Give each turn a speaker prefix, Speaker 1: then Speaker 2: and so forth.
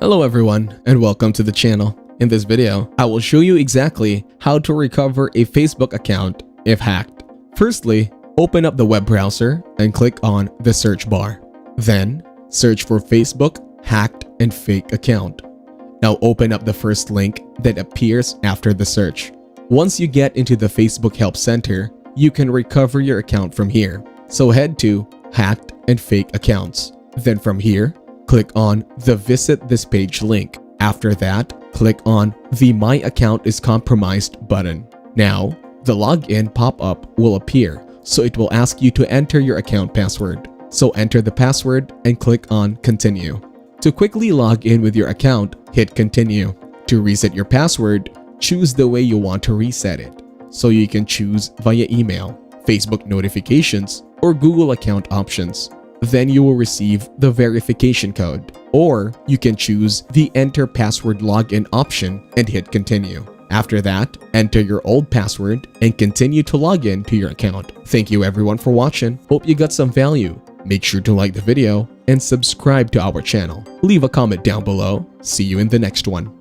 Speaker 1: Hello everyone and welcome to the channel. In this video, I will show you exactly how to recover a Facebook account if hacked. Firstly, open up the web browser and click on the search bar. Then, search for Facebook hacked and fake account. Now open up the first link that appears after the search. Once you get into the Facebook Help Center, you can recover your account from here. So head to Hacked and Fake Accounts. Then from here, click on the Visit This Page link. After that, click on the My Account is Compromised button. Now, the login pop-up will appear, so it will ask you to enter your account password. So enter the password and click on Continue. To quickly log in with your account, hit Continue. To reset your password, choose the way you want to reset it. So you can choose via email, Facebook notifications, or Google account options. Then you will receive the verification code. Or you can choose the Enter Password Login option and hit Continue. After that, enter your old password and continue to log in to your account. Thank you everyone for watching. Hope you got some value. Make sure to like the video and subscribe to our channel. Leave a comment down below. See you in the next one.